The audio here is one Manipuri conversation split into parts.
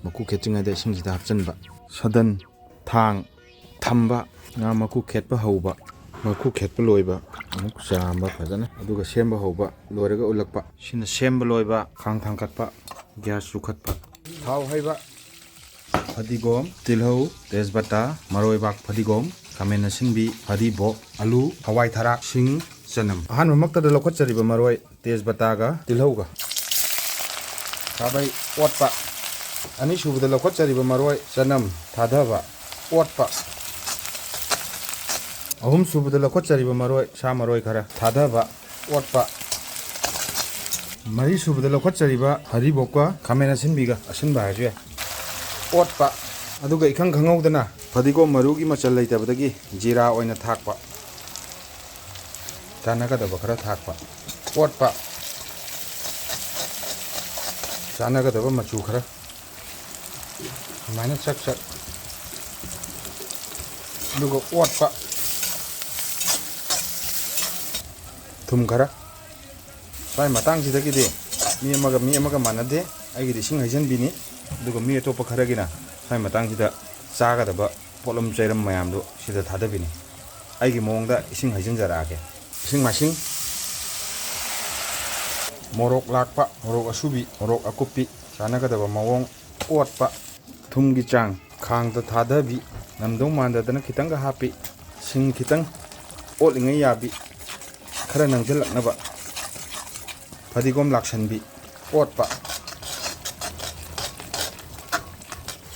ꯃꯀꯨ ꯈꯦꯠꯇ꯭ꯔꯤꯉꯩꯗ ꯏꯁꯤꯡꯁꯤꯗ ꯍꯥꯞꯆꯤꯟꯕ ꯁꯗꯟ ꯊꯥꯡ ꯊꯝꯕ ꯉꯥ ꯃꯀꯨ ꯈꯦꯠꯄ ꯍꯧꯕ ꯃꯀꯨ ꯈꯦꯠꯄ ꯂꯣꯏꯕ ꯑꯃꯨꯛ ꯆꯥꯝꯕ ꯐꯖꯅ ꯑꯗꯨꯒ ꯁꯦꯝꯕ ꯍꯧꯕ ꯂꯣꯏꯔꯒ ꯎꯜꯂꯛꯄ ꯁꯤꯅ ꯁꯦꯝꯕ ꯂꯣꯏꯕ ꯈꯥꯡ ꯊꯥꯡꯀꯠꯄ ꯒ꯭ꯌꯥꯁ ꯆꯨꯈꯠꯄ ꯊꯥꯎ ꯍꯩꯕ ꯐꯗꯤꯒꯣꯝ ꯇꯤꯜꯍꯧ ꯇꯦꯖꯄꯇꯥ ꯃꯔꯣꯏꯕꯥꯛ ꯐꯗꯤꯒꯣꯝ ꯈꯥꯃꯦꯟ ꯑꯁꯤꯟꯕꯤ ꯐꯗꯤꯕꯣꯛ ꯑꯂꯨ ꯍꯋꯥꯏ ꯊꯔꯥꯛ ꯁꯤꯡ ꯆꯅꯝ ꯑꯍꯥꯟꯕ ꯃꯛꯇꯗ ꯂꯧꯈꯠꯆꯔꯤꯕ ꯃꯔꯣꯏ ꯇꯦꯖꯄꯇꯥꯒ ꯇꯤꯜꯍꯧꯒ ꯈꯥꯕꯩ ꯑꯣꯠꯄ ꯑꯅꯤꯁꯨꯕꯗ ꯂꯧꯈꯠꯆꯔꯤꯕ ꯃꯔꯣꯏ ꯆꯅꯝ ꯊꯥꯗꯕ ꯑꯣꯠꯄ ꯑꯍꯨꯝꯁꯨꯕꯗ ꯂꯧꯈꯠꯆꯔꯤꯕ ꯃꯔꯣꯏ ꯁꯥ ꯃꯔꯣꯏ ꯈꯔ ꯊꯥꯗꯕ ꯑꯣꯠꯄ ꯃꯔꯤꯁꯨꯕꯗ ꯂꯧꯈꯠꯆꯔꯤꯕ ꯐꯗꯤꯕꯣꯛꯀ ꯈꯥꯃꯦꯟ ꯑꯁꯤꯟꯕꯤꯒ ꯑꯁꯤꯟꯕ ꯍꯥꯏꯔꯁꯨ ꯌꯥꯏ ꯑꯣꯠꯄ ꯑꯗꯨꯒ ꯏꯈꯪ ꯈꯪꯍꯧꯗꯅ ꯐꯗꯤꯒꯣꯝ ꯃꯔꯨꯒꯤ ꯃꯆꯜ ꯂꯩꯇꯕꯗꯒꯤ ꯖꯤꯔꯥ ꯑꯣꯏꯅ ꯊꯥꯛꯄ ꯆꯥꯟꯅꯒꯗꯕ ꯈꯔ ꯊꯥꯛꯄ ꯑꯣꯠꯄ ꯆꯥꯟꯅꯒꯗꯕ ꯃꯆꯨ ꯈꯔ ꯑꯗꯨꯃꯥꯏꯅ ꯆꯛ ꯆꯛ ꯑꯗꯨꯒ ꯑꯣꯠꯄ ꯊꯨꯝ ꯈꯔ ꯁ꯭ꯋꯥꯏ ꯃꯇꯥꯡꯁꯤꯗꯒꯤꯗꯤ ꯃꯤ ꯑꯃꯒ ꯃꯥꯟꯅꯗꯦ ꯑꯩꯒꯤꯗꯤ ꯏꯁꯤꯡ ꯍꯩꯖꯤꯟꯕꯤꯅꯤ ꯑꯗꯨꯒ ꯃꯤ ꯑꯇꯣꯞꯄ ꯈꯔꯒꯤꯅ ꯁ꯭ꯋꯥꯏ ꯃꯇꯥꯡꯁꯤꯗ ꯆꯥꯒꯗꯕ ꯄꯣꯠꯂꯝ ꯆꯩꯔꯝ ꯃꯌꯥꯝꯗꯨ ꯁꯤꯗ ꯊꯥꯗꯕꯤꯅꯤ ꯑꯩꯒꯤ ꯃꯑꯣꯡꯗ ꯏꯁꯤꯡ ꯍꯩꯖꯤꯟꯖꯔꯛꯑꯒꯦ ꯏꯁꯤꯡ ꯃꯥꯏꯁꯤꯡ ꯃꯣꯔꯣꯛ ꯂꯥꯛꯄ ꯃꯣꯔꯣꯛ ꯑꯁꯨꯕꯤ ꯃꯣꯔꯣꯛ ꯑꯀꯨꯞꯄꯤ ꯆꯥꯟꯅꯒꯗꯕ ꯃꯑꯣꯡ ꯑꯣꯠꯄ ꯊꯨꯝꯒꯤ ꯆꯥꯡ ꯈꯥꯡꯗ ꯊꯥꯗꯕꯤ ꯅꯝꯗꯧ ꯃꯥꯟꯗꯗꯅ ꯈꯤꯇꯪꯒ ꯍꯥꯞꯄꯤ ꯁꯤꯡ ꯈꯤꯇꯪ ꯑꯣꯠꯂꯤꯉꯩ ꯌꯥꯕꯤ ꯈꯔ ꯅꯪꯁꯤꯜꯂꯛꯅꯕ ꯐꯗꯤꯒꯣꯝ ꯂꯥꯛꯁꯟꯕꯤ ꯑꯣꯠꯄ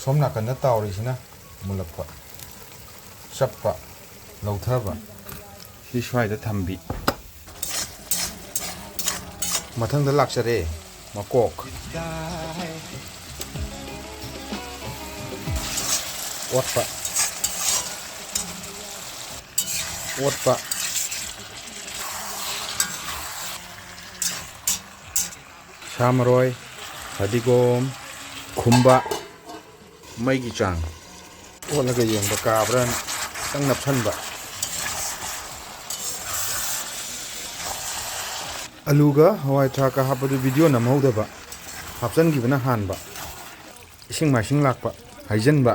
ꯁꯣꯝ ꯅꯥꯀꯟꯗ ꯇꯥꯎꯔꯤꯁꯤꯅ ꯃꯨꯜꯂꯛꯄ ꯆꯞꯄ ꯂꯧꯊꯕ ꯁꯤ ꯁ꯭ꯋꯥꯏꯗ ꯊꯝꯕꯤ ꯃꯊꯪꯗ ꯂꯥꯛꯆꯔꯦ ꯃꯀꯣꯛ ꯑꯣꯠꯄ ꯑꯣꯠꯄ ꯁꯥ ꯃꯔꯣꯏ ꯐꯗꯤꯒꯣꯝ ꯈꯨꯝꯕ ꯃꯩꯒꯤ ꯆꯥꯡ ꯑꯣꯠꯂꯒ ꯌꯦꯡꯕ ꯀꯥꯕ꯭ꯔꯥꯅ ꯈꯤꯇꯪ ꯅꯞꯁꯟꯕ ꯑꯂꯨꯒ ꯍꯋꯥꯏ ꯊꯔꯥꯛꯀ ꯍꯥꯞꯄꯗꯨ ꯚꯤꯗꯤꯑꯣ ꯅꯝꯍꯧꯗꯕ ꯍꯥꯞꯆꯟꯈꯤꯕꯅ ꯍꯥꯟꯕ ꯏꯁꯤꯡ ꯃꯥꯏꯁꯤꯡ ꯂꯥꯛꯄ ꯍꯩꯖꯤꯟꯕ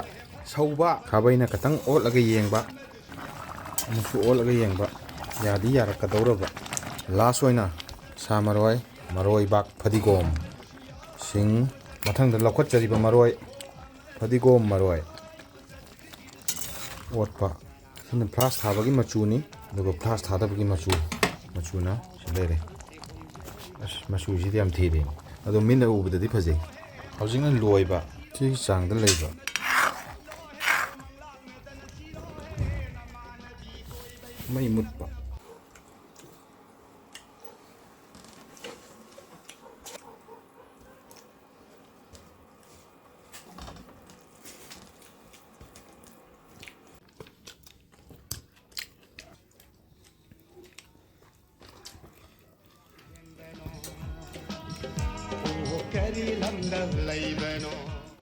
ꯁꯧꯕ ꯈꯥꯕꯩꯅ ꯈꯤꯇꯪ ꯑꯣꯠꯂꯒ ꯌꯦꯡꯕ ꯑꯃꯨꯛꯁꯨ ꯑꯣꯠꯂꯒ ꯌꯦꯡꯕ ꯌꯥꯗꯤ ꯌꯥꯔꯛꯀꯗꯧꯔꯕ ꯂꯥꯁ ꯑꯣꯏꯅ ꯁꯥ ꯃꯔꯣꯏ ꯃꯔꯣꯏꯕꯥꯛ ꯐꯗꯤꯒꯣꯝ ꯁꯤꯡ ꯃꯊꯪꯗ ꯂꯧꯈꯠꯆꯔꯤꯕ ꯃꯔꯣꯏ ꯐꯗꯤꯒꯣꯝ ꯃꯔꯣꯏ ꯑꯣꯠꯄ ꯁꯤꯅ ꯐ꯭ꯂꯥꯁ ꯊꯥꯕꯒꯤ ꯃꯆꯨꯅꯤ ꯑꯗꯨꯒ ꯐ꯭ꯂꯥꯁ ꯊꯥꯗꯕꯒꯤ ꯃꯆꯨꯅ ꯁꯤ ꯂꯩꯔꯦ ꯑꯁ ꯃꯆꯨꯁꯤꯗꯤ ꯌꯥꯝ ꯊꯤꯔꯦ ꯑꯗꯣ ꯃꯤꯠꯅ ꯎꯕꯗꯗꯤ ꯐꯖꯩ ꯍꯧꯖꯤꯛꯅ ꯂꯣꯏꯕ ꯁꯤꯒꯤ ꯆꯥꯡꯗ ꯂꯩꯕ ꯃꯩ ꯃꯨꯠꯄ ꯀꯔꯤ ꯂꯝꯗ ꯂꯩꯕꯅꯣ